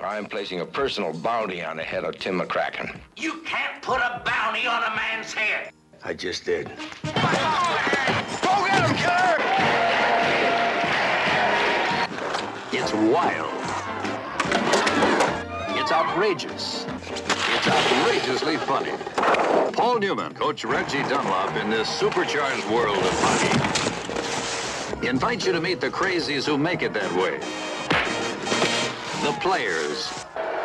I'm placing a personal bounty on the head of Tim McCracken. You can't put a bounty on a man's head. I just did. Go get him, killer! It's wild. It's outrageous. It's outrageously funny. Paul Newman, Coach Reggie Dunlop in this supercharged world of hockey, invites you to meet the crazies who make it that way. The players,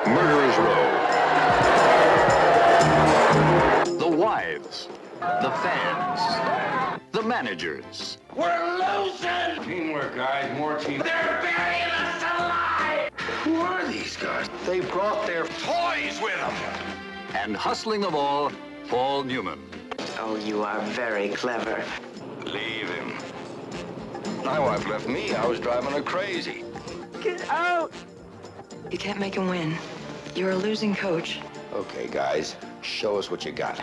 Murderers Row. The wives, the fans, the managers. We're losing! Teamwork, guys. More team. They're burying us alive! Who are these guys? They brought their toys with them. And hustling them all, Paul Newman. Oh, you are very clever. Leave him. My wife left me. I was driving her crazy. Get out! You can't make him win. You're a losing coach. Okay, guys. Show us what you got.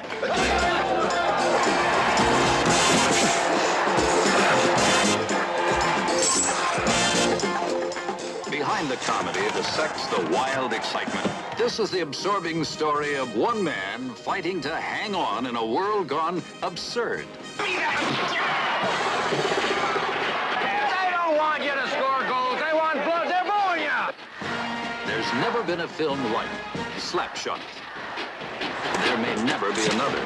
Behind the comedy, the sex, the wild excitement, this is the absorbing story of one man fighting to hang on in a world gone absurd. They don't want you to score goals. They want blood. They're booing you. There's never been a film like Slapshot. There may never be another.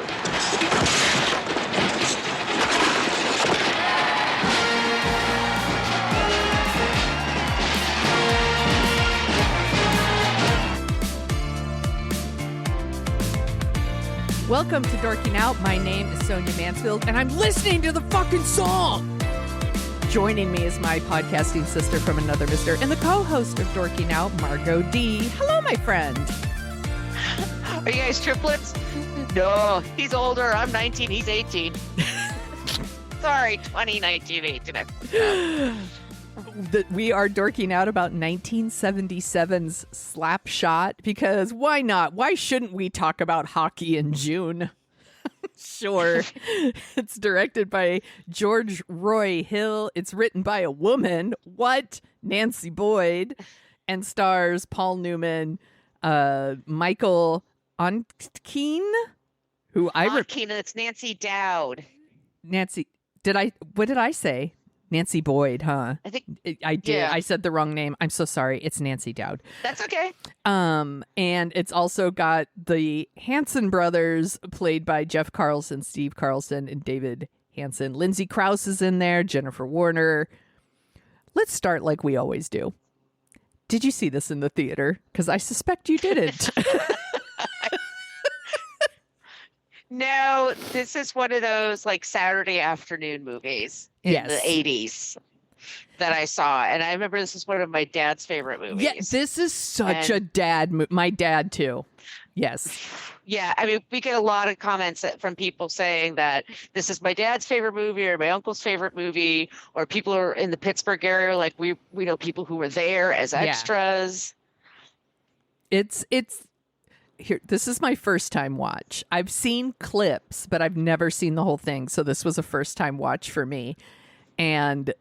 Welcome to Dorking Out. My name is Sonia Mansfield, and I'm listening to the fucking song. Joining me is my podcasting sister from another mister and the co-host of Dorking Out, Margot D. Hello, my friend. Are you guys triplets? No, he's older. I'm 19. He's 18. Sorry, 20, 19, 18. We are dorking out about 1977's Slapshot because why not? Why shouldn't we talk about hockey in June? Sure. It's directed by George Roy Hill. It's written by a woman. What? Nancy Boyd. And stars Paul Newman, Michael Ontkean, who Ontkean, it's Nancy Dowd. Nancy, what did I say? Nancy Boyd, huh? I think I did. Yeah. I said the wrong name. I'm so sorry. It's Nancy Dowd. That's okay. And it's also got the Hanson brothers, played by Jeff Carlson, Steve Carlson, and David Hanson. Lindsay Krause is in there. Jennifer Warner. Let's start like we always do. Did you see this in the theater? Because I suspect you didn't. No, this is one of those like Saturday afternoon movies in the 80s that I saw. And I remember this is one of my dad's favorite movies. Yeah, this is such a dad movie. My dad, too. Yes. Yeah, I mean, we get a lot of comments from people saying that this is my dad's favorite movie or my uncle's favorite movie, or people are in the Pittsburgh area, like we know people who were there as extras. It's here. This is my first time watch. I've seen clips, but I've never seen the whole thing. So this was a first time watch for me. And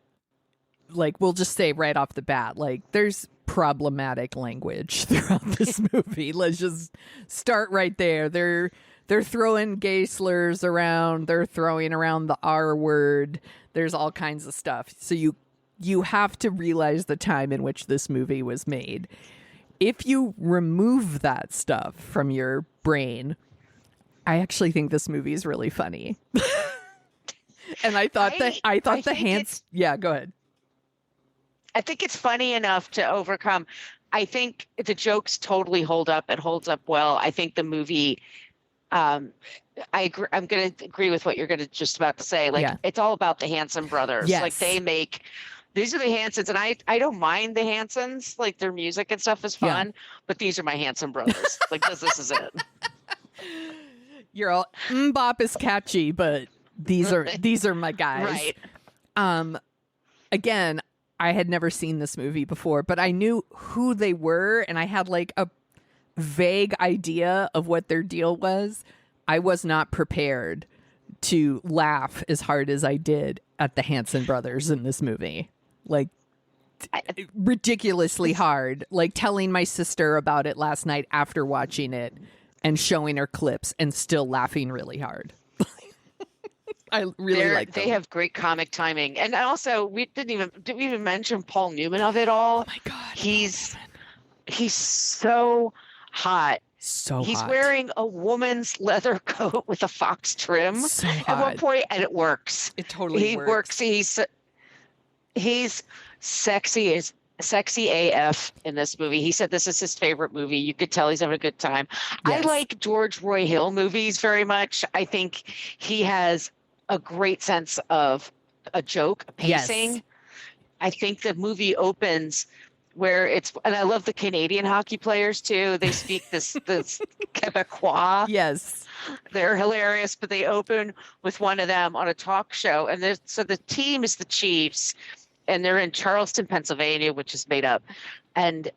like, we'll just say right off the bat, like there's problematic language throughout this movie. Let's just start right there. They're throwing gay slurs around. They're throwing around the R word. There's all kinds of stuff. So you have to realize the time in which this movie was made. If you remove that stuff from your brain, I actually think this movie is really funny. And I thought the hands. Yeah, go ahead. I think it's funny enough to overcome. I think the jokes totally hold up. It holds up well. I think the movie. I agree, I'm going to agree with what you're going to just about to say. Like it's all about the Hanson brothers. Yes. Like they make. These are the Hansons, and I don't mind the Hansons. Like their music and stuff is fun, but these are my Hanson brothers. Like this is it. You're all bop is catchy, but these are my guys. Right. Again, I had never seen this movie before, but I knew who they were, and I had like a vague idea of what their deal was. I was not prepared to laugh as hard as I did at the Hanson brothers in this movie. Like, ridiculously hard. Like telling my sister about it last night after watching it and showing her clips and still laughing really hard. I really like them. They have great comic timing. And also, did we even mention Paul Newman of it all? Oh my God. He's so hot. He's hot. wearing a woman's leather coat with a fox trim So at one hot. point, and it works. It totally works. He's sexy AF in this movie. He said this is his favorite movie. You could tell he's having a good time. Yes. I like George Roy Hill movies very much. I think he has a great sense of a joke, a pacing. Yes. I think the movie opens where and I love the Canadian hockey players too. They speak this Quebecois. Yes. They're hilarious, but they open with one of them on a talk show. And so the team is the Chiefs, and they're in Charleston, Pennsylvania, which is made up. And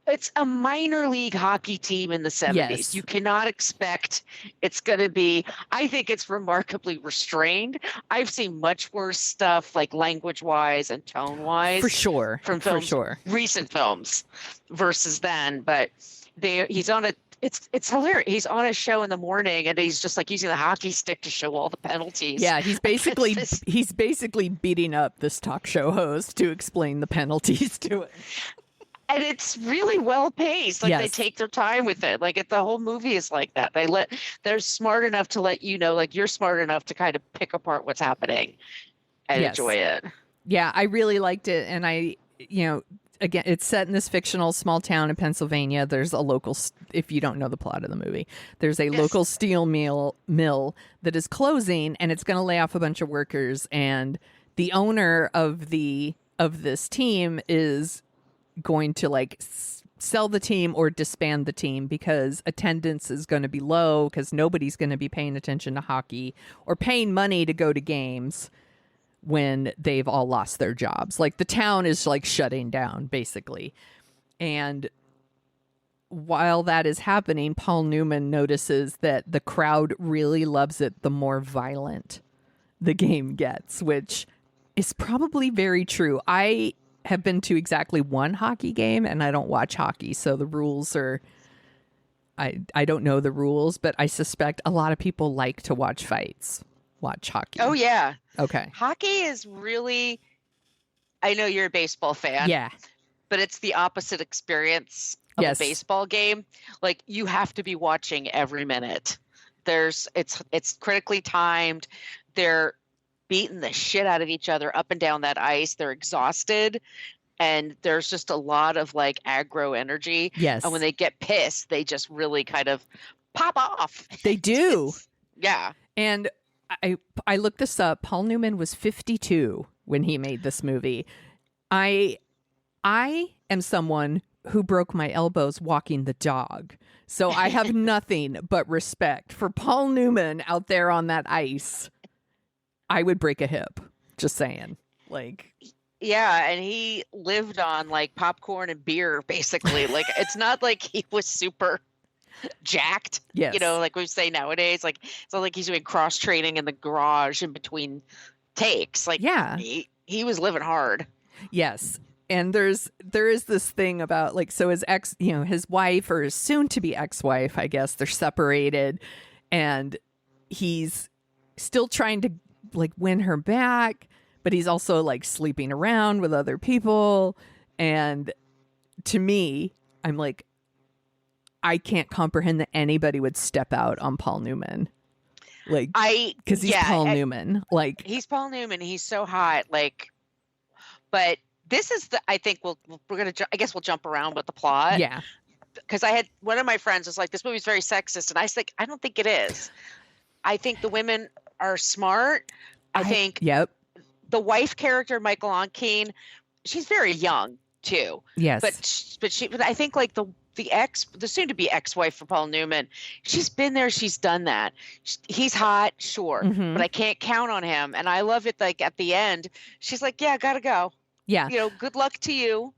it's a minor league hockey team in the 70s. Yes. You cannot expect it's going to be, I think it's remarkably restrained. I've seen much worse stuff, like language-wise and tone-wise. For sure. From films, For sure. recent films versus then. But he's on it's hilarious. He's on a show in the morning and he's just like using the hockey stick to show all the penalties. Yeah, he's basically beating up this talk show host to explain the penalties to it. And it's really well paced. Like, yes. They take their time with it. Like, the whole movie is like that. They're smart enough to let you know, like, you're smart enough to kind of pick apart what's happening and yes. enjoy it. Yeah, I really liked it. And again, it's set in this fictional small town in Pennsylvania. There's a local, if you don't know the plot of the movie, there's a local steel mill that is closing, and it's going to lay off a bunch of workers. And the owner of this team is going to sell the team or disband the team because attendance is going to be low because nobody's going to be paying attention to hockey or paying money to go to games when they've all lost their jobs. Like, the town is shutting down basically. And while that is happening, Paul Newman notices that the crowd really loves it the more violent the game gets, which is probably very true. I have been to exactly one hockey game, and I don't watch hockey, so the rules are I don't know the rules, but I suspect a lot of people like to watch hockey. Oh yeah. Okay. Hockey is really, I know you're a baseball fan. Yeah. But it's the opposite experience of a baseball game. Like, you have to be watching every minute. It's critically timed. They're beating the shit out of each other up and down that ice. They're exhausted, and there's just a lot of aggro energy. Yes. And when they get pissed, they just really kind of pop off. They do. Yeah. And I looked this up. Paul Newman was 52 when he made this movie. I am someone who broke my elbows walking the dog. So I have nothing but respect for Paul Newman out there on that ice. I would break a hip. Just saying. Yeah, and he lived on popcorn and beer, basically. It's not like he was super jacked. Yes. Like we say nowadays. It's not like he's doing cross training in the garage in between takes. Yeah. He was living hard. Yes. And there is this thing about so his his wife, or his soon to be ex-wife, I guess, they're separated, and he's still trying to win her back, but he's also sleeping around with other people. And to me, I'm I can't comprehend that anybody would step out on Paul Newman. Because he's Paul Newman. He's Paul Newman. He's so hot. But this is I think we're gonna. I guess we'll jump around with the plot. Yeah. Because I had one of my friends was this movie's very sexist, and I was I don't think it is. I think the women are smart. I think. Yep. The wife character, Michael Ontkean, she's very young too. Yes. But I think the soon to be ex-wife for Paul Newman, she's been there, she's done that. He's hot, sure, but I can't count on him. And I love it. At the end, she's yeah, gotta go. Yeah. Good luck to you.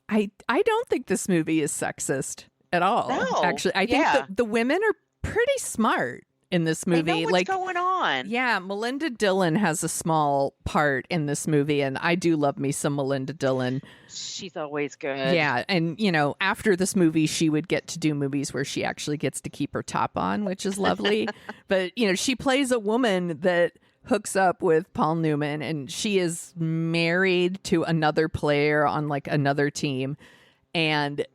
I don't think this movie is sexist at all. No. Actually, I think the women are pretty smart in this movie. I know what's going on. Yeah, Melinda Dillon has a small part in this movie, and I do love me some Melinda Dillon. She's always good. Yeah, and after this movie, she would get to do movies where she actually gets to keep her top on, which is lovely. But she plays a woman that hooks up with Paul Newman, and she is married to another player on like another team, and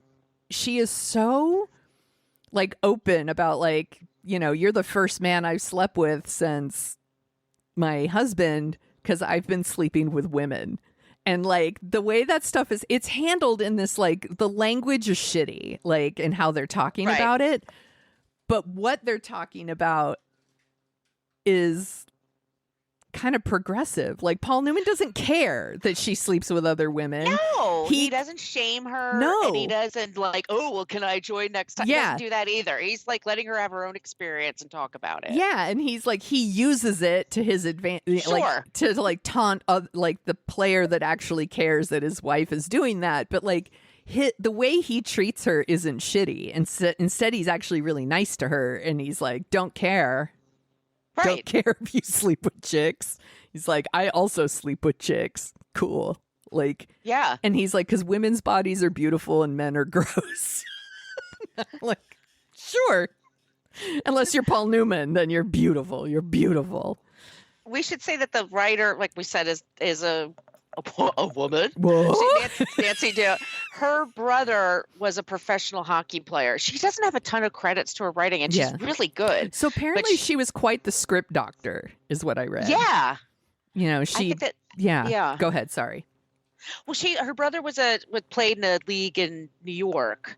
she is so like open about like, you're the first man I've slept with since my husband, because I've been sleeping with women. And like the way that stuff is, it's handled in this, like, the language is shitty, like, and how they're talking about it. But what they're talking about is kind of progressive. Like, Paul Newman doesn't care that she sleeps with other women. No, he doesn't shame her. No. And he doesn't like, oh, well, can I join next time? Yeah. He doesn't do that either. He's like letting her have her own experience and talk about it. Yeah, and he's like, he uses it to his advantage, Sure. like, to like taunt like the player that actually cares that his wife is doing that. But like, the way he treats her isn't shitty. Instead, he's actually really nice to her, and he's like, don't care. Don't care if you sleep with chicks. He's like, I also sleep with chicks. Cool. Like, yeah. And he's like, because women's bodies are beautiful and men are gross. Like, sure. Unless you're Paul Newman, then you're beautiful. You're beautiful. We should say that the writer, like we said, is a woman. Whoa. Nancy Dale. Her brother was a professional hockey player. She doesn't have a ton of credits to her writing, and she's really good. So apparently she was quite the script doctor, is what I read. Yeah. She. Yeah. Go ahead. Sorry. Well, her brother played in a league in New York,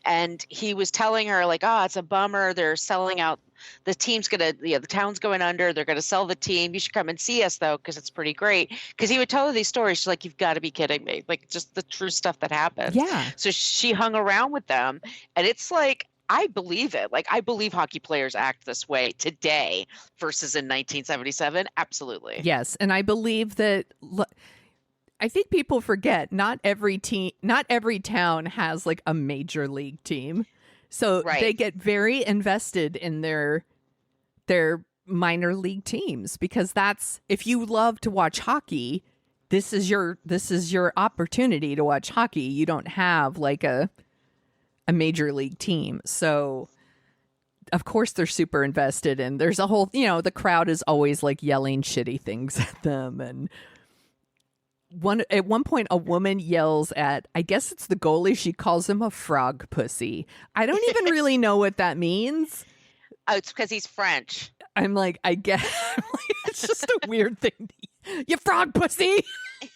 and he was telling her like, oh, it's a bummer. They're selling out. The team's the town's going under. They're going to sell the team. You should come and see us though, because it's pretty great. Because he would tell her these stories. She's like, you've got to be kidding me. Like, just the true stuff that happened. Yeah. So she hung around with them, and it's like, I believe it. Like, I believe hockey players act this way today versus in 1977. Absolutely. Yes. And I believe that, I think people forget not every town has like a major league team. So they get very invested in their minor league teams, because that's, if you love to watch hockey, this is your opportunity to watch hockey. You don't have like a major league team. So of course they're super invested, and there's a whole, the crowd is always like yelling shitty things at them. And at one point, a woman yells at, I guess it's the goalie. She calls him a frog pussy. I don't even really know what that means. Oh, it's because he's French. I'm like, I guess it's just a weird thing. You frog pussy.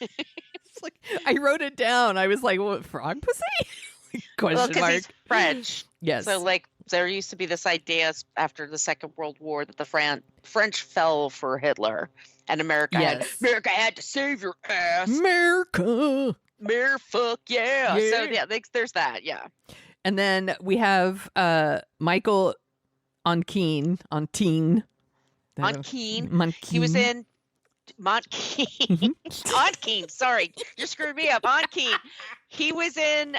It's like, I wrote it down. I was like, what, frog pussy? Question mark. He's French. Yes. So like, there used to be this idea after the Second World War that the French fell for Hitler. And America had to save your ass. America. Fuck yeah. So yeah, there's that. Yeah. And then we have Michael Ontkean. He was in Ontkean. Ontkean. Sorry, you screwed me up. Ontkean. He was in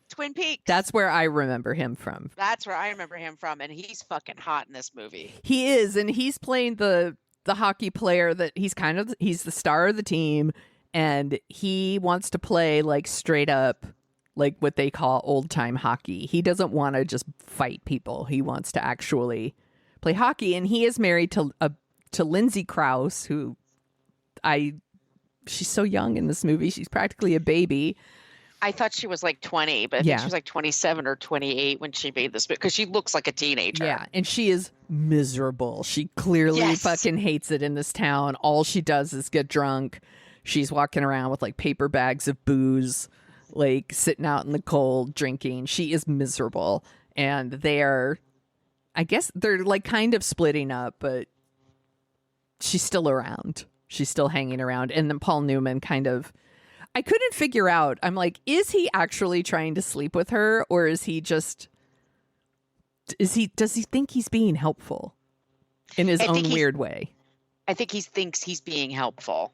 Twin Peaks. That's where I remember him from. And he's fucking hot in this movie. He is, and he's playing the hockey player that he's the star of the team, and he wants to play like straight up, like what they call old time hockey. He doesn't want to just fight people. He wants to actually play hockey, and he is married to Lindsay Krause, who she's so young in this movie. She's practically a baby. I thought she was like 20, but I think she was like 27 or 28 when she made this, because she looks like a teenager. Yeah, and she is miserable. She clearly fucking hates it in this town. All she does is get drunk. She's walking around with like paper bags of booze, like sitting out in the cold drinking. She is miserable. And I guess they're like kind of splitting up, but she's still around. She's still hanging around. And then Paul Newman I couldn't figure out. I'm like, is he actually trying to sleep with her, or is he just, does he think he's being helpful in his own weird way? I think he thinks he's being helpful.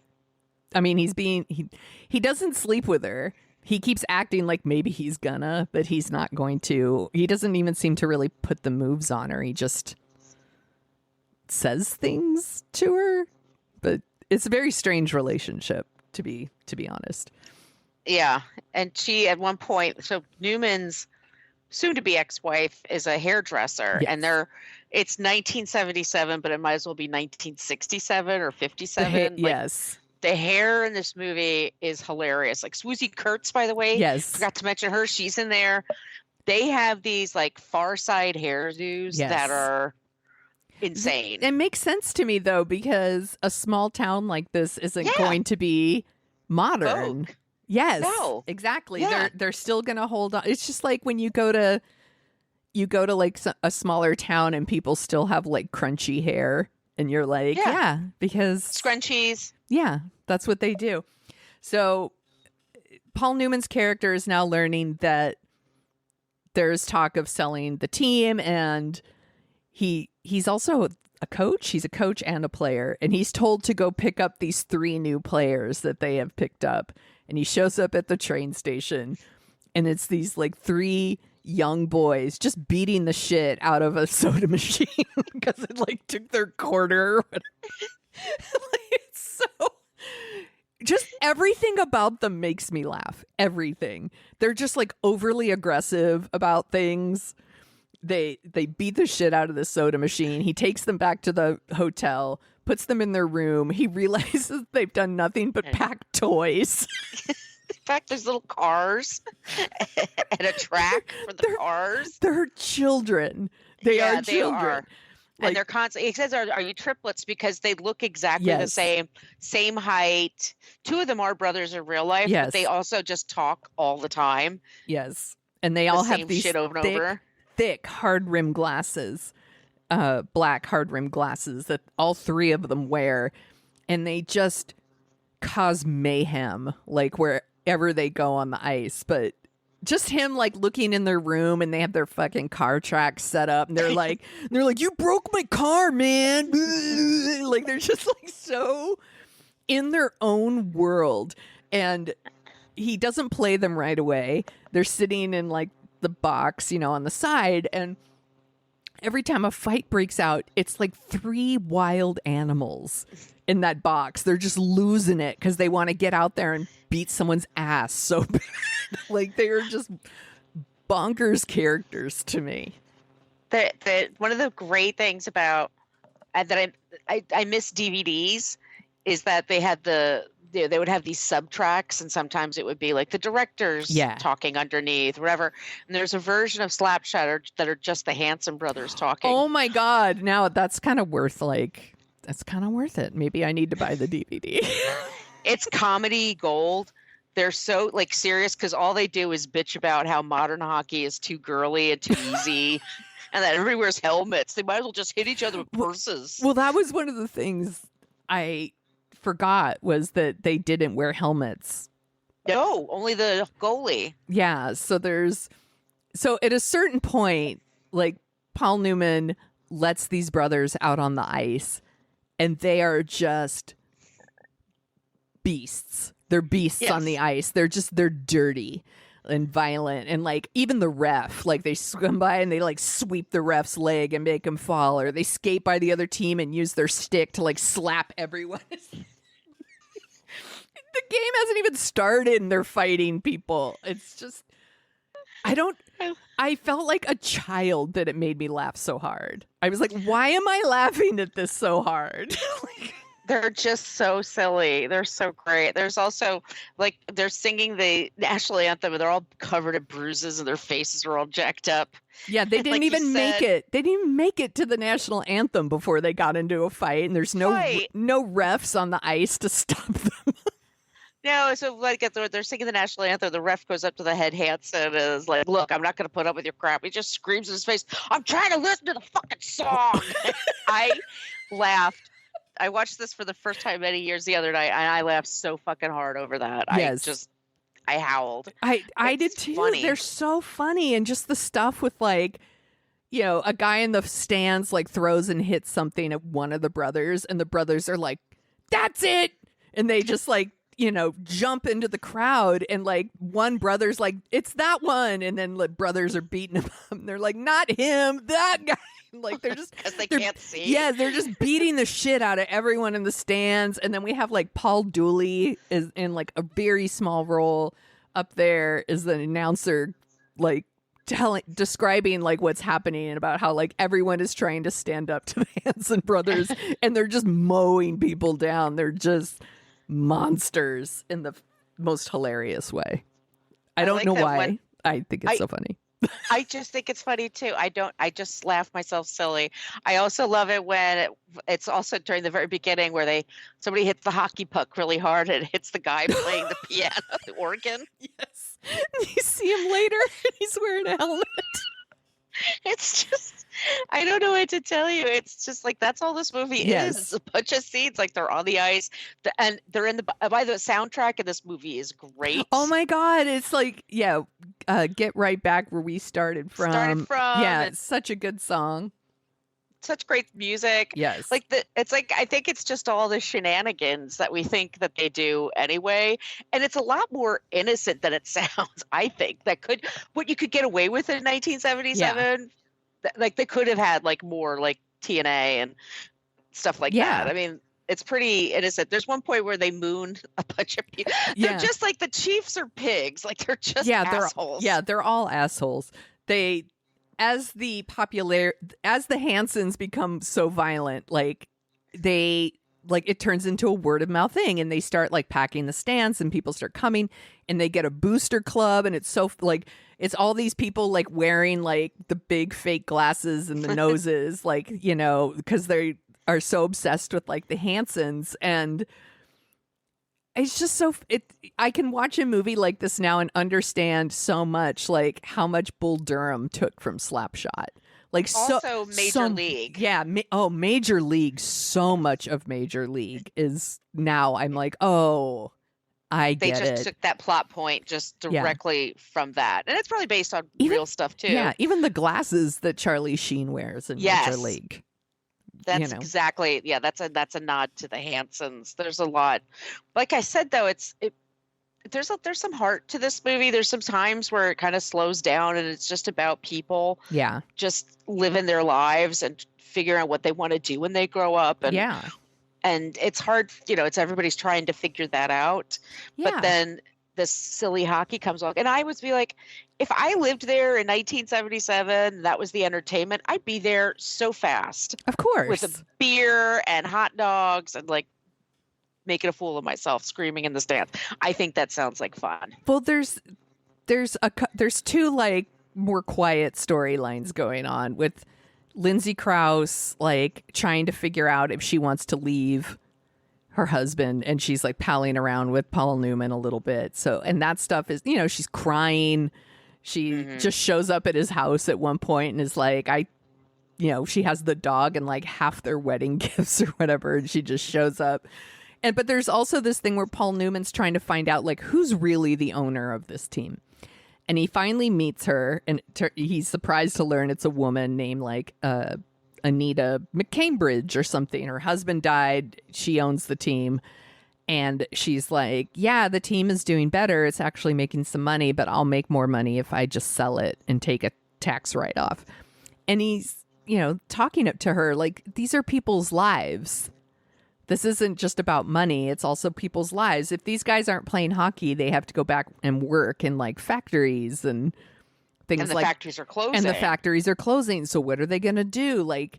I mean, he doesn't sleep with her. He keeps acting like maybe he's gonna, but he's not going to. He doesn't even seem to really put the moves on her. He just says things to her, but it's a very strange relationship to be honest. Yeah. And she, at one point, so Newman's soon-to-be ex-wife is a hairdresser, Yes. and it's 1977, but it might as well be 1967 or 57. Like, Yes. the hair in this movie is hilarious. Like Swoosie Kurtz, by the way. Yes. Forgot to mention her. She's in there. They have these like Far Side hairdos Yes. that are insane. It makes sense to me though, because a small town like this isn't Yeah. going to be modern. Vogue. Yes, No. exactly. Yeah. They're still gonna hold on. It's just like when you go to like a smaller town and people still have like crunchy hair, and you're like, yeah, because Scrunchies. yeah, that's what they do. So Paul Newman's character is now learning that there's talk of selling the team, and he's also a coach. He's a coach and a player, and he's told to go pick up these 3 new players that they have picked up. And he shows up at the train station, and it's these like 3 young boys just beating the shit out of a soda machine because it like took their quarter or whatever. Like, it's so, just everything about them makes me laugh. Everything. They're just like overly aggressive about things. They beat the shit out of the soda machine. He takes them back to the hotel, puts them in their room. He realizes they've done nothing but pack toys. In fact, there's little cars and a track for the cars. They're children. They are children. They are. Like, And they're constantly, it says, are you triplets? Because they look exactly the Yes. same height. 2 of them are brothers in real life, Yes. but they also just talk all the time. yes. And they all The have same these shit over and over. thick hard rim glasses, black hard rim glasses that all 3 of them wear, and they just cause mayhem like wherever they go on the ice. But just him like looking in their room, and they have their fucking car tracks set up, and they're like you broke my car, man. Like they're just like so in their own world. And he doesn't play them right away. They're sitting in like the box, on the side, and every time a fight breaks out, it's like 3 wild animals in that box. They're just losing it because they want to get out there and beat someone's ass so bad. Like they are just bonkers characters to me. One of the great things about that I miss DVDs is that they had they would have these subtracks, and sometimes it would be like the directors talking underneath, whatever. And there's a version of Slapshot that are just the Hanson brothers talking. Oh my God. Now that's kind of worth it. Maybe I need to buy the DVD. It's comedy gold. They're so like serious because all they do is bitch about how modern hockey is too girly and too easy, and that everybody wears helmets. They might as well just hit each other with purses. Well, that was one of the things I forgot, was that they didn't wear helmets. No, only the goalie. Yeah. So at a certain point, like Paul Newman lets these brothers out on the ice, and they are just beasts. They're beasts on the ice. They're dirty and violent. And like even the ref, like they come by and they like sweep the ref's leg and make him fall, or they skate by the other team and use their stick to like slap everyone. The game hasn't even started and they're fighting people. It's just, I felt like a child that it made me laugh so hard. I was like, why am I laughing at this so hard? Like, They're just so silly. They're so great. There's also like they're singing the national anthem, and they're all covered in bruises, and their faces are all jacked up. yeah, they didn't Like you even make said- it. They didn't even make it to the national anthem before they got into a fight, and there's no Right. no refs on the ice to stop them. No, so like they're singing the national anthem. The ref goes up to the head Hanson and is like, "Look, I'm not going to put up with your crap." He just screams in his face, "I'm trying to listen to the fucking song." I laughed. I watched this for the first time many years the other night, and I laughed so fucking hard over that. Yes. I howled. I did It's too. funny. They're so funny, and just the stuff with like, a guy in the stands like throws and hits something at one of the brothers, and the brothers are like, "That's it," and they just like jump into the crowd, and like one brother's like, it's that one, and then like brothers are beating him up, and they're like, not him, that guy. Like they're just because they can't see. Yeah, they're just beating the shit out of everyone in the stands. And then we have like Paul Dooley is in like a very small role up there as the announcer, like describing like what's happening and about how like everyone is trying to stand up to the Hanson brothers and they're just mowing people down. They're just monsters in the most hilarious way. I don't know why. I think it's so funny. I just think it's funny too. I just laugh myself silly. I also love it when it's also during the very beginning where somebody hits the hockey puck really hard and it hits the guy playing the piano, the organ. Yes. You see him later and he's wearing a helmet. It's just, I don't know what to tell you. It's just like, that's all this movie is. It's a bunch of scenes. Like they're on the ice and they're by the soundtrack of this movie is great. Oh my God. It's like, Get Right Back Where We Started From. Yeah. It's such a good song. Such great music. Yes. It's like, I think it's just all the shenanigans that we think that they do anyway. And it's a lot more innocent than it sounds, I think. What you could get away with in 1977, like they could have had like more like TNA and stuff like that. I mean, it's pretty innocent. There's one point where they moon a bunch of people. They're just like the Chiefs are pigs. Like they're just assholes. They're all assholes. As the Hansons become so violent, like it turns into a word of mouth thing, and they start like packing the stands, and people start coming, and they get a booster club, and it's so like it's all these people like wearing like the big fake glasses and the noses, like because they are so obsessed with like the Hansons. And it's just I can watch a movie like this now and understand so much like how much Bull Durham took from Slapshot. Like also Major League. Yeah. Major League. So much of Major League is now I'm like, oh, I get it. They just took that plot point just directly from that. And it's probably based on real stuff too. Yeah. Even the glasses that Charlie Sheen wears in Major League. That's exactly, that's a nod to the Hansons. There's a lot. Like I said, though, there's some heart to this movie. There's some times where it kind of slows down and it's just about people just living their lives and figuring out what they want to do when they grow up. And, and it's hard, it's everybody's trying to figure that out. Yeah. But then this silly hockey comes along. And I would be like, if I lived there in 1977, that was the entertainment, I'd be there so fast. Of course. With a beer and hot dogs and like making a fool of myself, screaming in the stands. I think that sounds like fun. Well, there's two like more quiet storylines going on with Lindsay Krause like trying to figure out if she wants to leave her husband, and she's like palling around with Paul Newman a little bit. So, and that stuff is, she's crying. She just shows up at his house at one point and is like, she has the dog and like half their wedding gifts or whatever. And she just shows up. But there's also this thing where Paul Newman's trying to find out like who's really the owner of this team. And he finally meets her, and he's surprised to learn it's a woman named like, Anita McCambridge or something. Her husband died. She owns the team. And she's like, yeah, the team is doing better. It's actually making some money, but I'll make more money if I just sell it and take a tax write-off. And he's, talking to her like, these are people's lives. This isn't just about money. It's also people's lives. If these guys aren't playing hockey, they have to go back and work in like factories and things and the like factories are closing. And the factories are closing. So what are they going to do? Like,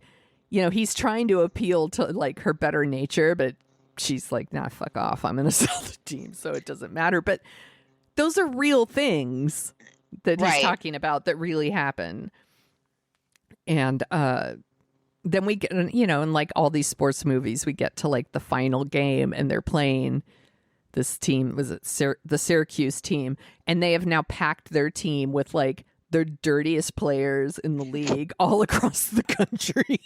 he's trying to appeal to like her better nature, but she's like, nah, fuck off. I'm going to sell the team. So it doesn't matter. But those are real things that he's talking about that really happen. And then we get, in like all these sports movies, we get to like the final game and they're playing this team. Was it the Syracuse team? And they have now packed their team with like their dirtiest players in the league all across the country.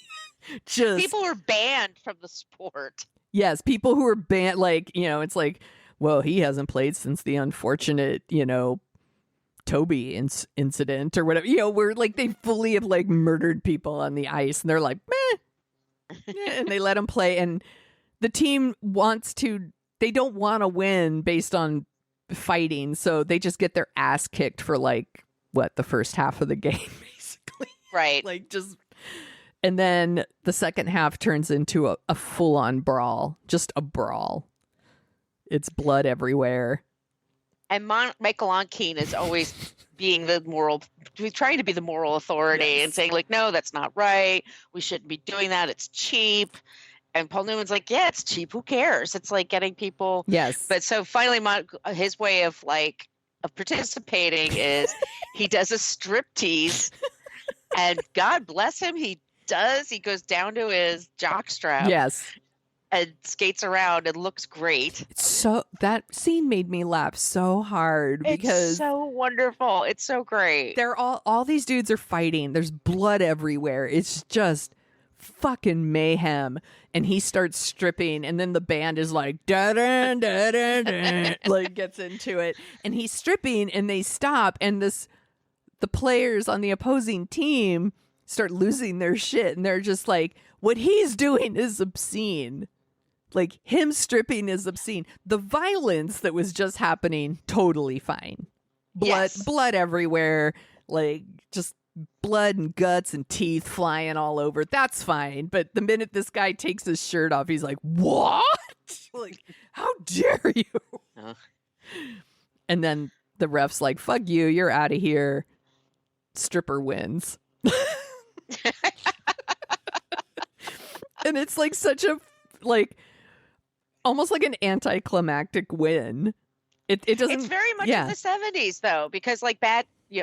Just people were banned from the sport. Yes, people who are banned, like, it's like, well, he hasn't played since the unfortunate, Toby incident or whatever. Where like they fully have like murdered people on the ice and they're like, meh. And they let him play. And the team they don't want to win based on fighting, so they just get their ass kicked for like the first half of the game, basically. Right. Like just, and then the second half turns into a full-on brawl, just a brawl. It's blood everywhere. And Michael Ontkean is always being he's trying to be the moral authority and saying like, no, that's not right. We shouldn't be doing that. It's cheap. And Paul Newman's like, yeah, it's cheap. Who cares? It's like getting people. Yes. But so finally, his way of participating is he does a striptease, and God bless him, he does. He goes down to his jockstrap. Yes. And skates around and looks great. So that scene made me laugh so hard because it's so wonderful. It's so great. They're all these dudes are fighting. There's blood everywhere. It's just fucking mayhem. And he starts stripping, and then the band is like da da da da da, like gets into it, and he's stripping, and they stop, and the players on the opposing team start losing their shit, and they're just like, what he's doing is obscene. Like, him stripping is obscene. The violence that was just happening, totally fine. Blood everywhere, like just blood and guts and teeth flying all over. That's fine. But the minute this guy takes his shirt off, he's like, what? Like, how dare you? And then the ref's like, fuck you, you're out of here. Stripper wins. And it's like such a, like, almost like an anticlimactic win. It doesn't. It's very much in the 70s, though, because like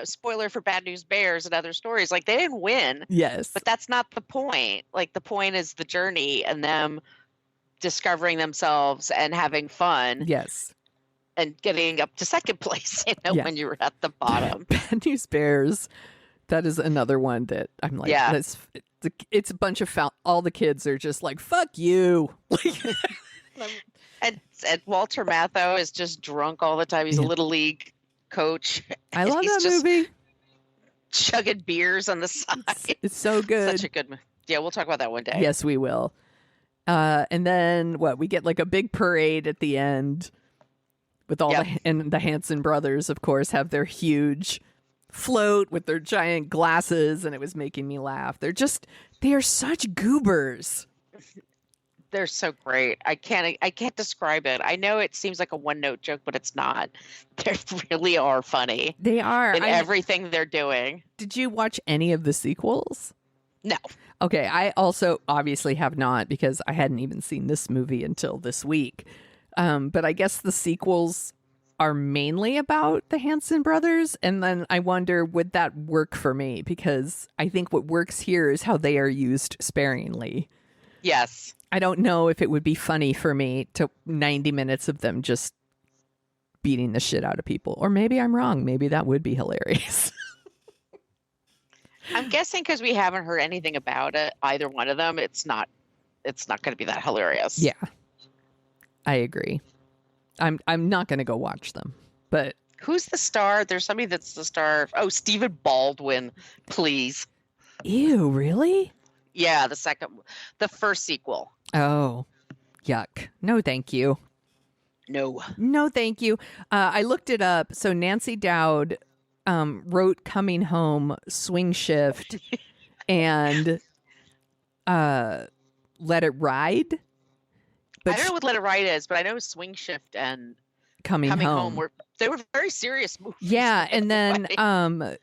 spoiler for Bad News Bears and other stories, like they didn't win. Yes. But that's not the point. Like the point is the journey and them discovering themselves and having fun. Yes. And getting up to second place, when you were at the bottom. Bad News Bears. That is another one that I'm like, it's a bunch of all the kids are just like, fuck you. And Walter Matthau is just drunk all the time. He's a little league coach. I love He's that just movie. Chugging beers on the side. It's so good. Such a good movie. Yeah, we'll talk about that one day. Yes, we will. And then we get like a big parade at the end with all and the Hanson brothers, of course, have their huge float with their giant glasses, and it was making me laugh. They are such goobers. They're so great. I can't describe it. I know it seems like a one-note joke, but it's not. They really are funny. They are. In everything they're doing. Did you watch any of the sequels? No. Okay, I also obviously have not, because I hadn't even seen this movie until this week. But I guess the sequels are mainly about the Hanson brothers, and then I wonder, would that work for me? Because I think what works here is how they are used sparingly. Yes. I don't know if it would be funny for me to 90 minutes of them just beating the shit out of people. Or maybe I'm wrong. Maybe that would be hilarious. I'm guessing because we haven't heard anything about it, either one of them, it's not going to be that hilarious. Yeah. I agree. I'm not going to go watch them. But who's the star? There's somebody that's the star. Oh, Stephen Baldwin, please. Ew, really? Yeah, the first sequel. Oh, yuck. No, thank you. No, thank you. I looked it up. So Nancy Dowd wrote Coming Home, Swing Shift, and Let It Ride. But I don't know what Let It Ride is, but I know Swing Shift and Coming Home they were very serious movies. Yeah, and then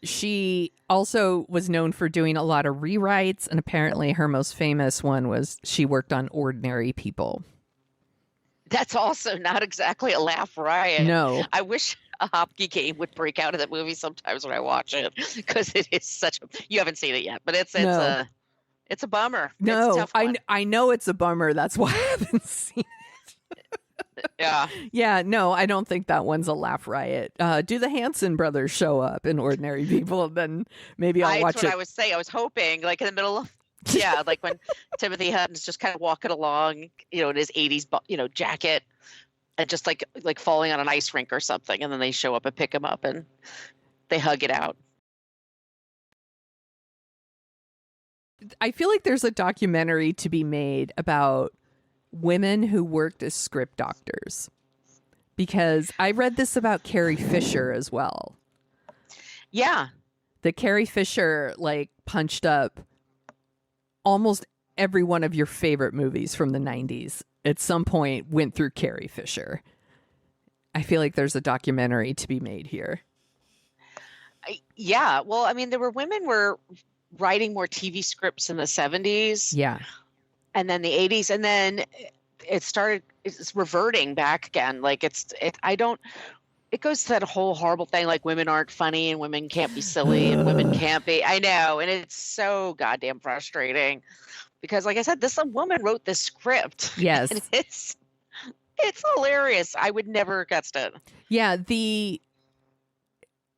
she also was known for doing a lot of rewrites, and apparently her most famous one was she worked on Ordinary People. That's also not exactly a laugh riot. No. I wish a Hopkey game would break out of that movie sometimes when I watch it, because it is such a... You haven't seen it yet, but it's a bummer. No, it's a tough one. I know it's a bummer. That's why I haven't seen it. Yeah. Yeah, no, I don't think that one's a laugh riot. Do the Hanson brothers show up in Ordinary People? Then maybe I'll watch it. That's what I was saying. I was hoping, like in the middle of... Yeah, like when Timothy Hutton's just kind of walking along, in his 80s, jacket, and just like falling on an ice rink or something, and then they show up and pick him up and they hug it out. I feel like there's a documentary to be made about women who worked as script doctors. Because I read this about Carrie Fisher as well. Yeah. That Carrie Fisher, like, punched up almost every one of your favorite movies from the 90s at some point went through Carrie Fisher. I feel like there's a documentary to be made here. Yeah. Well, I mean, there were women were writing more TV scripts in the 70s. Yeah. And then the 80s. And then it's reverting back again. Like it goes to that whole horrible thing, like women aren't funny and women can't be silly and women can't be. I know. And it's so goddamn frustrating because, like I said, this woman wrote this script. Yes. And it's hilarious. I would never have guessed it. Yeah.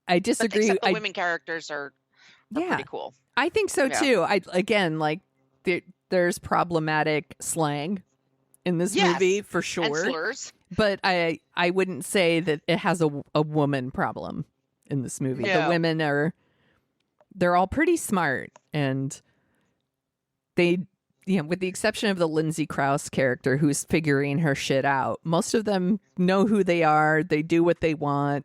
I disagree. Except the women characters are pretty cool. I think so too. There's problematic slang in this movie for sure. And slurs. But I wouldn't say that it has a woman problem in this movie. No. The women they're all pretty smart, and they, with the exception of the Lindsay Krause character who's figuring her shit out, most of them know who they are. They do what they want.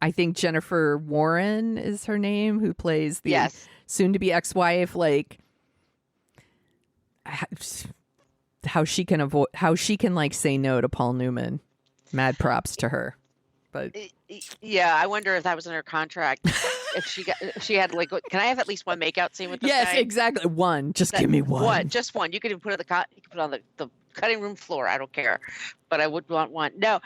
I think Jennifer Warren is her name, who plays the soon-to-be ex-wife. Like, how she can like say no to Paul Newman. Mad props to her. But yeah, I wonder if that was in her contract. if she had like, can I have at least one makeout scene with this guy? Yes, exactly. One. Just give me one. Just one. You could even put it on the cutting room floor. I don't care, but I would want one. No,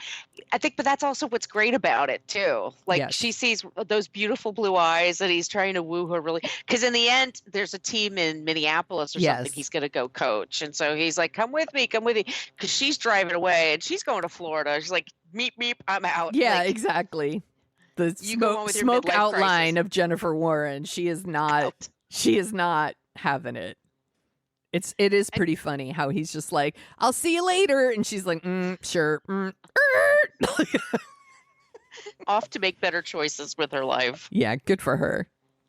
I think, but that's also what's great about it too. Like she sees those beautiful blue eyes and he's trying to woo her really. Because in the end, there's a team in Minneapolis or something he's going to go coach. And so he's like, come with me. Because she's driving away and she's going to Florida. She's like, meep, I'm out. Yeah, like, exactly. The smoke outline crisis of Jennifer Warren. She is not having it. It is pretty funny how he's just like, I'll see you later. And she's like, sure. Off to make better choices with her life. Yeah, good for her.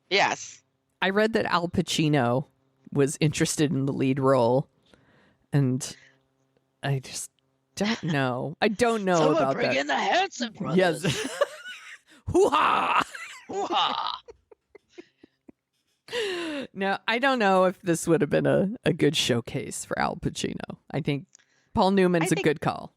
Yes. I read that Al Pacino was interested in the lead role. And I just don't know. I don't know about bring that. In the Hanson brothers. Yes. Hoo-ha! Hoo-ha! No, I don't know if this would have been a good showcase for Al Pacino. I think Paul Newman's a good call.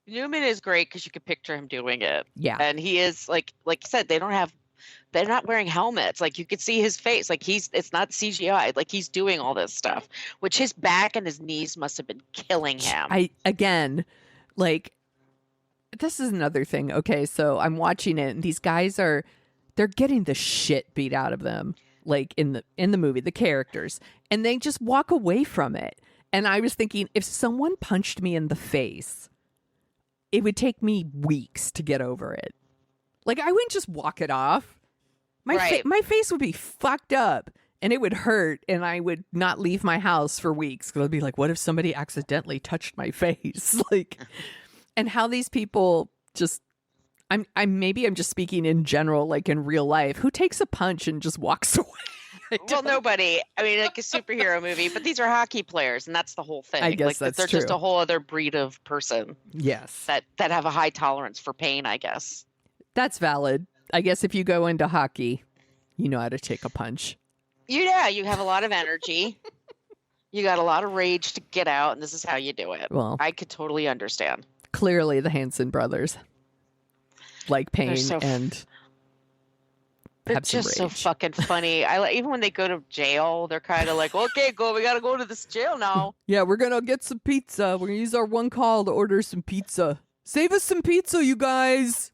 Newman is great because you could picture him doing it. Yeah. And he is like you said, they're not wearing helmets. Like you could see his face. Like it's not CGI. Like he's doing all this stuff, which his back and his knees must have been killing him. This is another thing. Okay, so I'm watching it and these guys they're getting the shit beat out of them. Like in the movie, the characters, and they just walk away from it. And I was thinking, if someone punched me in the face, it would take me weeks to get over it. Like I wouldn't just walk it off. My face would be fucked up, and it would hurt, and I would not leave my house for weeks because I'd be like, what if somebody accidentally touched my face? Like, and how these people just. I'm just speaking in general, like in real life. Who takes a punch and just walks away? Well, nobody. I mean, like a superhero movie, but these are hockey players, and that's the whole thing. I guess like, that's they're true. just a whole other breed of person. Yes, that have a high tolerance for pain. I guess that's valid. I guess if you go into hockey, you know how to take a punch. You have a lot of energy. You got a lot of rage to get out, and this is how you do it. Well, I could totally understand. Clearly, the Hanson brothers like pain and they're just so fucking funny. Even when they go to jail, they're kind of like, okay, we gotta go to this jail now. Yeah, we're gonna get some pizza. We're gonna use our one call to order some pizza. Save us some pizza, you guys.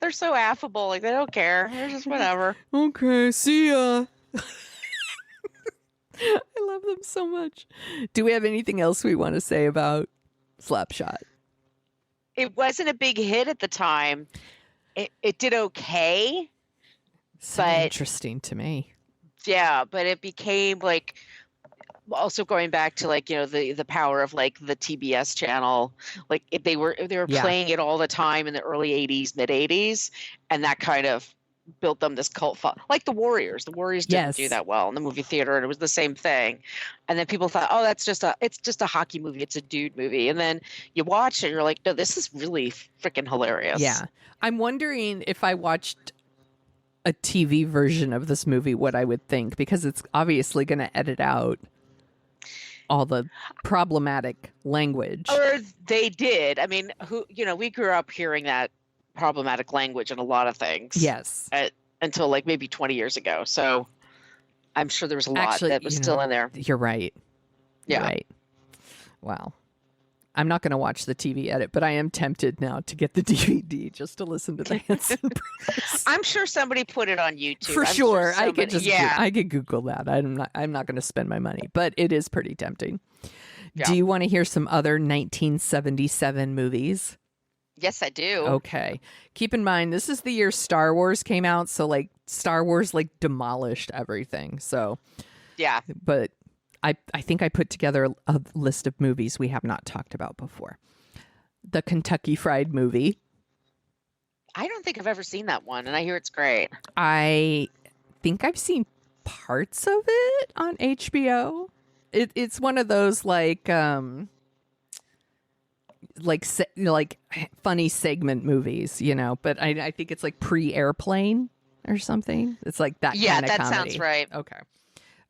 They're so affable, like they don't care. They're just whatever. Okay, see ya. I love them so much. Do we have anything else we want to say about Slapshot? It wasn't a big hit at the time. It did okay. So interesting to me. Yeah, but it became like also going back to like, the power of like the TBS channel. Like they were playing it all the time in the early 80s, mid 80s, and that kind of built them this cult like the Warriors. The Warriors didn't do that well in the movie theater, and it was the same thing. And then people thought, oh, it's just a hockey movie. It's a dude movie. And then you watch it and you're like, no, this is really freaking hilarious. Yeah. I'm wondering if I watched a TV version of this movie, what I would think, because it's obviously going to edit out all the problematic language. Or they did. I mean, we grew up hearing that problematic language in a lot of things. Yes. Until like maybe 20 years ago. So I'm sure there was a lot that was still in there. You're right. Yeah. You're right. Wow. I'm not going to watch the TV edit, but I am tempted now to get the DVD just to listen to the Hanson brothers. I'm sure somebody put it on YouTube. For sure. I could Google that. I'm not going to spend my money, but it is pretty tempting. Yeah. Do you want to hear some other 1977 movies? Yes, I do. Okay. Keep in mind, this is the year Star Wars came out. So like Star Wars like demolished everything. So yeah. But I think I put together a list of movies we have not talked about before. The Kentucky Fried Movie. I don't think I've ever seen that one, and I hear it's great. I think I've seen parts of it on HBO. It's one of those like funny segment movies, but I think it's like pre-Airplane or something. It's like that kind of comedy. Yeah, that sounds right. Okay.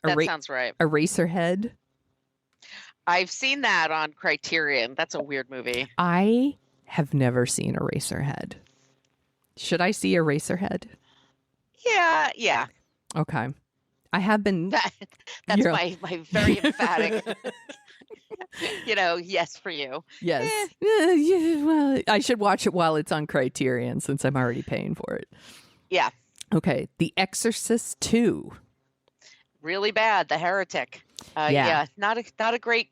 That sounds right. Eraserhead. I've seen that on Criterion. That's a weird movie. I have never seen Eraserhead. Should I see Eraserhead? Yeah. Okay. I have been... That's my very emphatic... yes for you. Yes. Yeah, well, I should watch it while it's on Criterion since I'm already paying for it. Yeah. Okay. The Exorcist 2. Really bad. The Heretic. Yeah. Not a great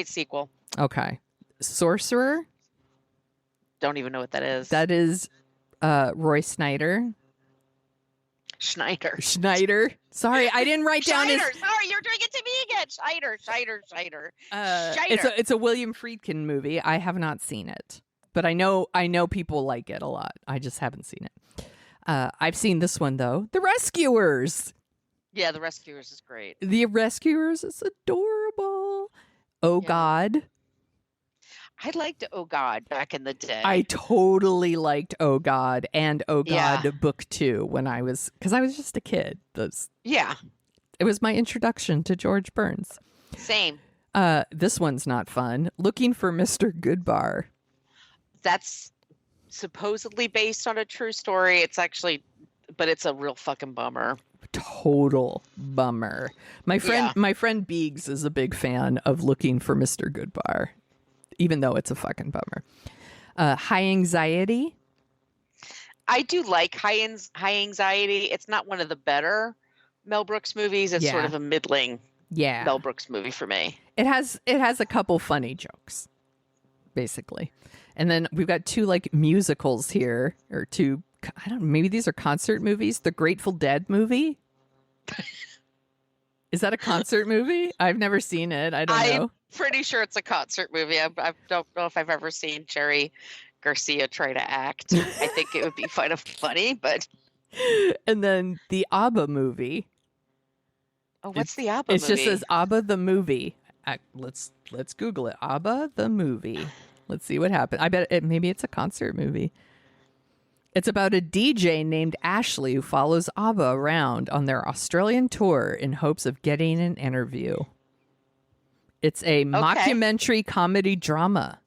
sequel. Okay. Sorcerer. Don't even know what that is. That is Roy Schneider. Schneider. Sorry, I didn't write down his... Sorry, you're doing it to me again. Schneider. It's a William Friedkin movie. I have not seen it, but I know people like it a lot. I just haven't seen it. I've seen this one though. The Rescuers. Yeah, The Rescuers is great. The Rescuers is adorable. Oh yeah. God. I liked Oh God back in the day. I totally liked Oh God and Oh God Book 2 because I was just a kid. It was my introduction to George Burns. Same. This one's not fun. Looking for Mr. Goodbar. That's supposedly based on a true story. It's actually, but it's a real fucking bummer. Total bummer. My friend Beegs is a big fan of Looking for Mr. Goodbar, even though it's a fucking bummer. High Anxiety. I do like High Anxiety. It's not one of the better Mel Brooks movies. It's sort of a middling Mel Brooks movie for me. It has a couple funny jokes, basically. And then we've got two like musicals here, or two, I don't know, maybe these are concert movies. The Grateful Dead movie. Is that a concert movie? I've never seen it. I don't know. I'm pretty sure it's a concert movie. I don't know if I've ever seen Jerry Garcia try to act. I think it would be kind of funny, but... And then the ABBA movie. Oh, what's the ABBA movie? It just says ABBA the movie. Let's Google it. ABBA the movie. Let's see what happens. I bet maybe it's a concert movie. It's about a DJ named Ashley who follows ABBA around on their Australian tour in hopes of getting an interview. It's a mockumentary comedy drama.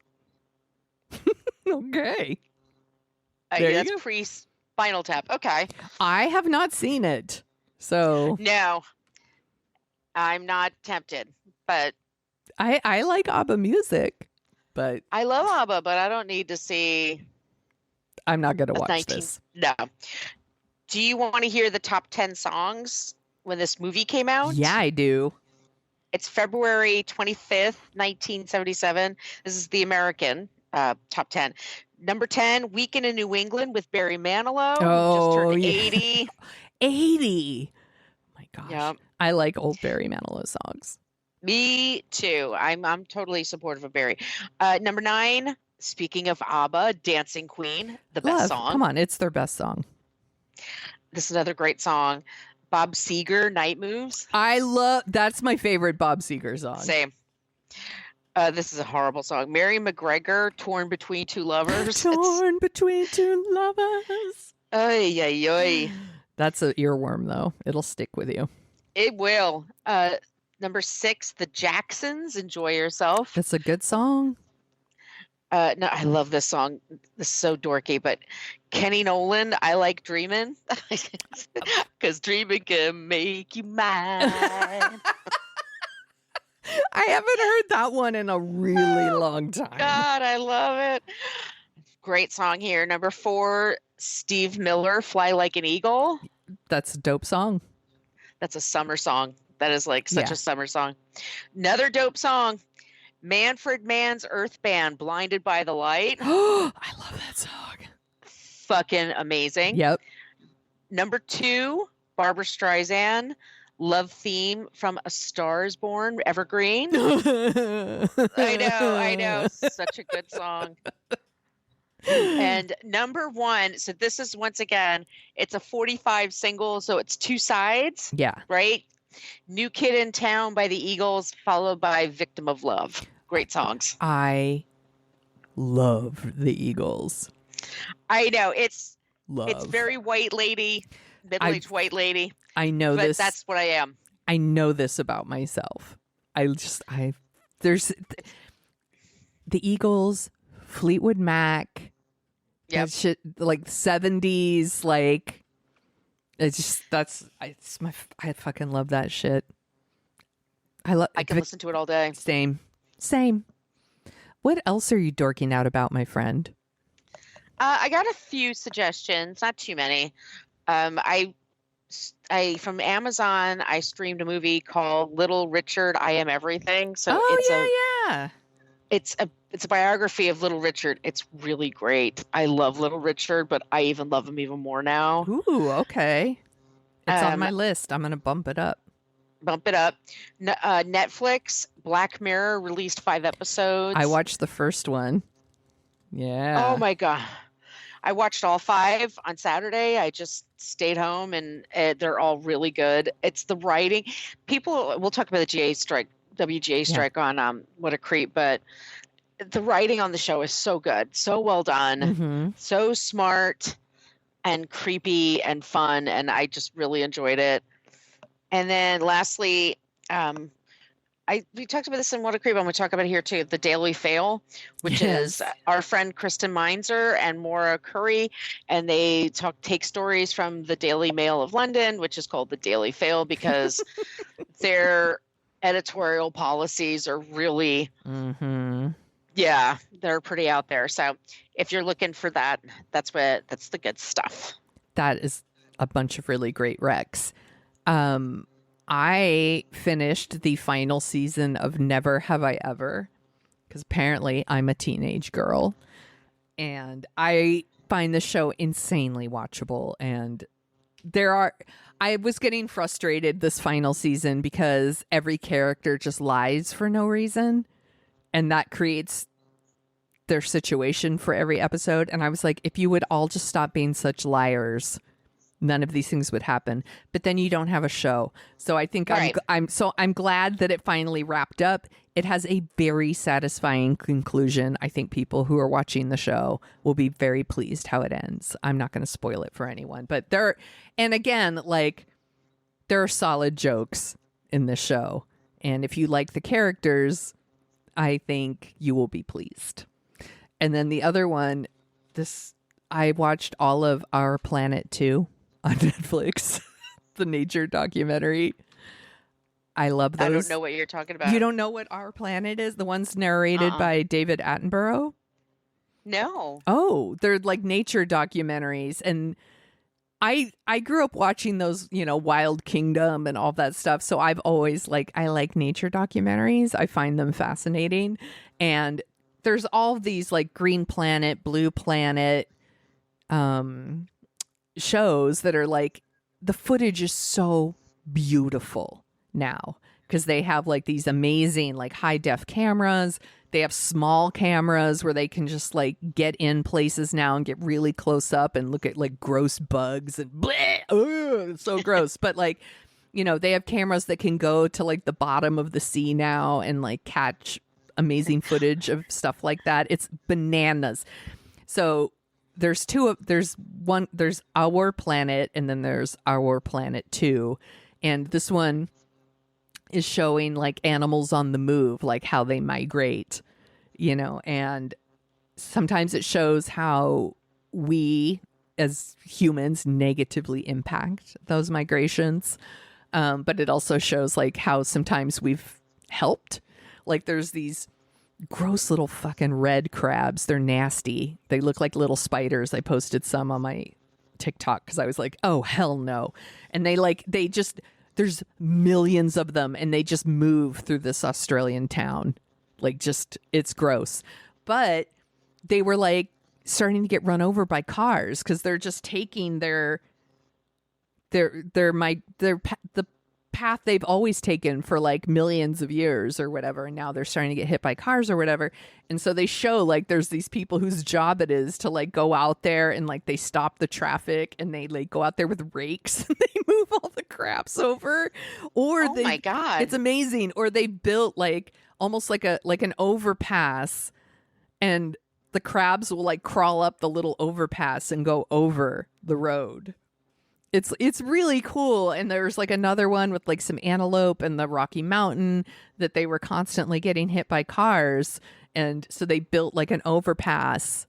Okay. That's pre-Spinal Tap. Okay. I have not seen it. So. No. I'm not tempted, but. I like ABBA music, but. I love ABBA, but I don't need to see. I'm not going to watch this. No. Do you want to hear the top 10 songs when this movie came out? Yeah, I do. It's February 25th, 1977. This is the American top 10. Number 10, Weekend in New England with Barry Manilow. Oh, just turned 80. 80. Oh my gosh. Yep. I like old Barry Manilow songs. Me too. I'm totally supportive of Barry. Number 9, speaking of ABBA, Dancing Queen, the best song. Come on, it's their best song. This is another great song. Bob Seger, Night Moves. That's my favorite Bob Seger song. Same. This is a horrible song. Mary McGregor, Torn Between Two Lovers. Torn between two lovers. Ay, ay, ay. That's an earworm, though. It'll stick with you. It will. Number 6, The Jacksons, Enjoy Yourself. That's a good song. No, I love this song. This is so dorky, but Kenny Nolan, I Like Dreamin'. Because dreaming can make you mine. I haven't heard that one in a really long time. God, I love it. Great song here. Number 4, Steve Miller, Fly Like an Eagle. That's a dope song. That's a summer song. That is like such a summer song. Another dope song. Manfred Mann's Earth Band, Blinded by the Light. I love that song. Fucking amazing. Yep. Number 2, Barbara Streisand, Love Theme from A Star Is Born, Evergreen. I know. Such a good song. And number 1, so this is once again, it's a 45 single, so it's 2 sides. Yeah. Right? New Kid in Town by the Eagles, followed by Victim of Love. Great songs. I love the Eagles. I know. It's Love. very white lady, middle-aged white lady. I know but this. That's what I am. I know this about myself. There's the Eagles, Fleetwood Mac, Yep. that shit, like 70s, like I fucking love that shit. I can listen to it all day. Same. What else are you dorking out about, my friend? I got a few suggestions, not too many. I from Amazon, I streamed a movie called Little Richard, I Am Everything. So it's a biography of Little Richard. It's really great. I love Little Richard, but I even love him even more now. Ooh, okay. It's on my list. I'm going to bump it up. Netflix, Black Mirror released 5 episodes. I watched the first one. Yeah. Oh my God. I watched all 5 on Saturday. I just stayed home and they're all really good. It's the writing. We'll talk about the WGA strike on What a Creep, but the writing on the show is so good. So well done. So smart and creepy and fun. And I just really enjoyed it. And then lastly, we talked about this in What a Creep. I'm going to talk about it here too. The Daily Fail, which is our friend Kristen Meinzer and Maura Curry, and they take stories from the Daily Mail of London, which is called the Daily Fail because their editorial policies are really, they're pretty out there. So if you're looking for that, that's the good stuff. That is a bunch of really great recs. I finished the final season of Never Have I Ever because apparently I'm a teenage girl and I find the show insanely watchable. And I was getting frustrated this final season because every character just lies for no reason. And that creates their situation for every episode. And I was like, if you would all just stop being such liars, none of these things would happen. But then you don't have a show. So I think I'm glad that it finally wrapped up. It has a very satisfying conclusion. I think people who are watching the show will be very pleased how it ends. I'm not going to spoil it for anyone. But there are solid jokes in this show. And if you like the characters, I think you will be pleased. And then the other one, I watched all of Our Planet 2 on Netflix, the nature documentary. I love those. I don't know what you're talking about. You don't know what Our Planet is? The one's narrated by David Attenborough? No. Oh, they're like nature documentaries. And I grew up watching those, Wild Kingdom and all that stuff. So I've always I like nature documentaries. I find them fascinating. And there's all these Green Planet, Blue Planet shows that are the footage is so beautiful now because they have like these amazing like high def cameras. They have small cameras where they can just like get in places now and get really close up and look at like gross bugs and bleh, it's so gross. But like, you know, they have cameras that can go to like the bottom of the sea now and like catch amazing footage of stuff like that. It's bananas. So there's Our Planet, and then there's Our Planet 2. And this one is showing like animals on the move, like how they migrate, you know, and sometimes it shows how we as humans negatively impact those migrations. But it also shows like how sometimes we've helped. Like there's these gross little fucking red crabs. They're nasty. They look like little spiders. I posted some on my TikTok because I was like, oh, hell no. And there's millions of them, and they just move through this Australian town. Like, just, it's gross. But they were like starting to get run over by cars because they're just taking the path they've always taken for like millions of years or whatever, and now they're starting to get hit by cars or whatever. And so they show like there's these people whose job it is to like go out there and like they stop the traffic and they like go out there with rakes and they move all the craps over. Or oh my God, it's amazing. Or they built like almost like an overpass, and the crabs will like crawl up the little overpass and go over the road. It's really cool. And there's like another one with like some antelope in the Rocky Mountain that they were constantly getting hit by cars. And so they built like an overpass,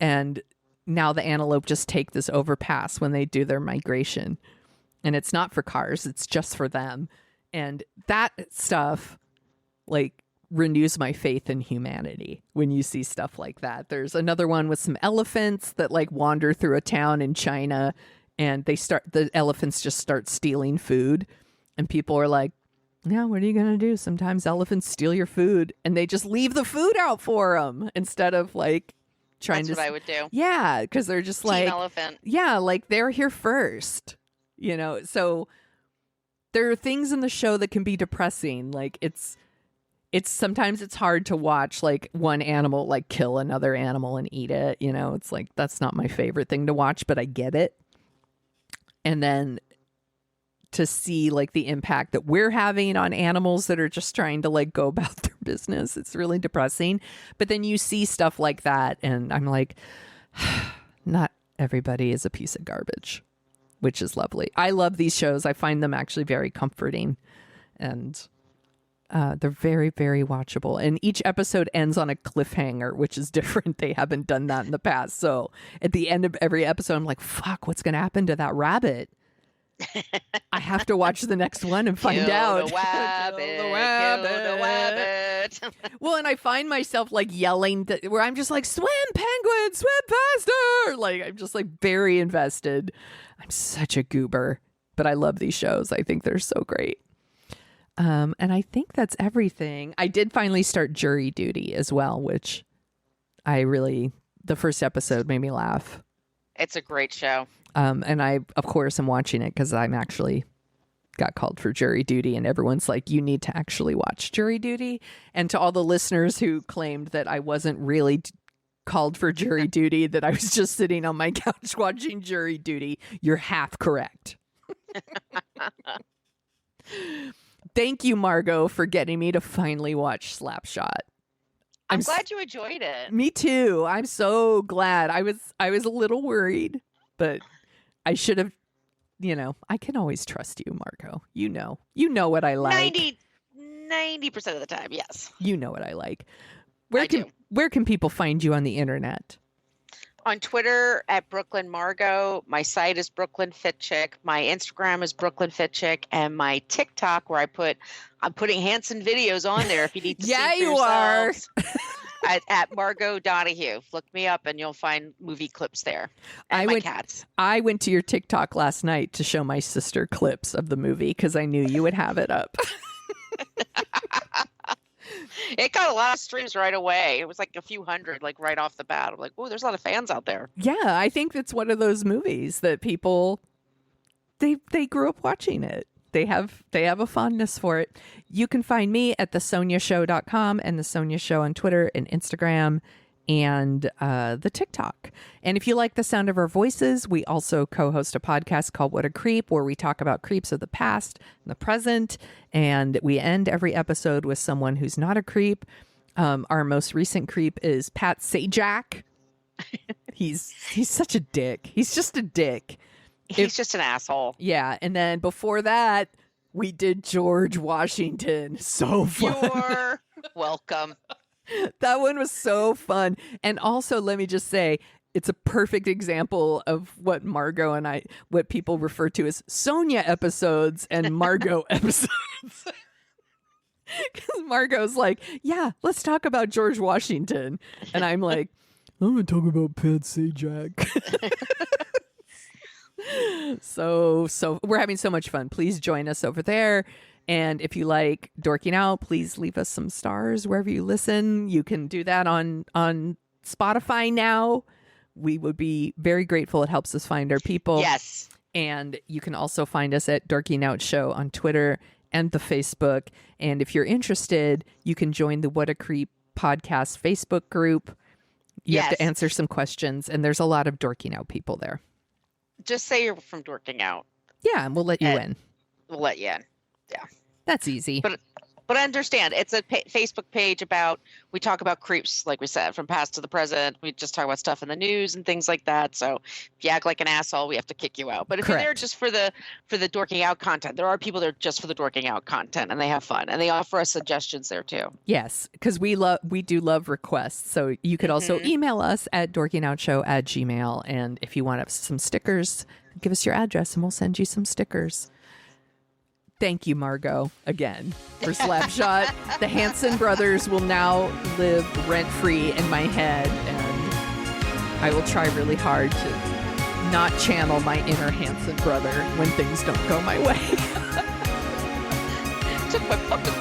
and now the antelope just take this overpass when they do their migration. And it's not for cars, it's just for them. And that stuff like renews my faith in humanity when you see stuff like that. There's another one with some elephants that like wander through a town in China, and the elephants just start stealing food, and people are like, yeah, what are you going to do? Sometimes elephants steal your food, and they just leave the food out for them instead of like trying That's what I would do. Yeah, because they're just Team like, elephant. yeah, like they're here first, you know? So there are things in the show that can be depressing. Like it's sometimes it's hard to watch like one animal like kill another animal and eat it, you know? It's like, that's not my favorite thing to watch, but I get it. And then to see like the impact that we're having on animals that are just trying to like go about their business, it's really depressing. But then you see stuff like that, and I'm like, not everybody is a piece of garbage, which is lovely. I love these shows. I find them actually very comforting, and they're very, very watchable. And each episode ends on a cliffhanger, which is different. They haven't done that in the past. So at the end of every episode, I'm like, fuck, what's going to happen to that rabbit? I have to watch the next one and find out. The wabbit, kill the wabbit. Well, and I find myself like yelling where I'm just like, swim, penguin, swim faster. Like, I'm just like very invested. I'm such a goober, but I love these shows. I think they're so great. And I think that's everything. I did finally start Jury Duty as well, which the first episode made me laugh. It's a great show. And I, of course, am watching it because I'm actually got called for jury duty, and everyone's like, you need to actually watch Jury Duty. And to all the listeners who claimed that I wasn't really called for jury duty, that I was just sitting on my couch watching Jury Duty, you're half correct. Thank you, Margot, for getting me to finally watch Slapshot. I'm glad you enjoyed it. Me too. I'm so glad. I was a little worried, but I should have, you know, I can always trust you, Margot. You know what I like. 90% of the time, yes. You know what I like. Where can people find you on the internet? On Twitter at Brooklyn Margot. My site is Brooklyn Fit Chick. My Instagram is Brooklyn Fit Chick, and my TikTok, where I'm putting Hanson videos on there if you need to see for yourselves. At Margot Donahue. Look me up and you'll find movie clips there. And my cats. I went to your TikTok last night to show my sister clips of the movie because I knew you would have it up. It got a lot of streams right away. It was like a few hundred, like right off the bat. I'm like, oh, there's a lot of fans out there. Yeah, I think it's one of those movies that people, they grew up watching it. they have a fondness for it. You can find me at thesoniashow.com and The Sonia Show on Twitter and Instagram and the TikTok. And if you like the sound of our voices, we also co-host a podcast called What a Creep, where we talk about creeps of the past and the present. And we end every episode with someone who's not a creep. Our most recent creep is Pat Sajak. He's such a dick. He's just a dick. He's just an asshole. Yeah. And then before that, we did George Washington. So fun. You're welcome. That one was so fun. And also, let me just say, it's a perfect example of what Margot and I, what people refer to as Sonia episodes and Margot episodes. Because Margot's like, yeah, let's talk about George Washington. And I'm like, I'm going to talk about Pat Sajak. So we're having so much fun. Please join us over there. And if you like dorking out, please leave us some stars wherever you listen. You can do that on Spotify now. We would be very grateful. It helps us find our people. Yes. And you can also find us at Dorking Out Show on Twitter and the Facebook. And if you're interested, you can join the What a Creep podcast Facebook group. You have to answer some questions, and there's a lot of Dorking Out people there. Just say you're from Dorking Out. Yeah, and we'll let you in. We'll let you in. Yeah. That's easy. But I understand it's a Facebook page we talk about creeps, like we said, from past to the present. We just talk about stuff in the news and things like that. So if you act like an asshole, we have to kick you out. But if you're there just for the dorking out content, there are people there just for the dorking out content, and they have fun, and they offer us suggestions there too. Yes, because we do love requests. So you could also email us at dorkingoutshow@gmail.com. And if you want some stickers, give us your address and we'll send you some stickers. Thank you, Margot, again, for Slapshot. The Hanson brothers will now live rent-free in my head, and I will try really hard to not channel my inner Hanson brother when things don't go my way. Took my fucking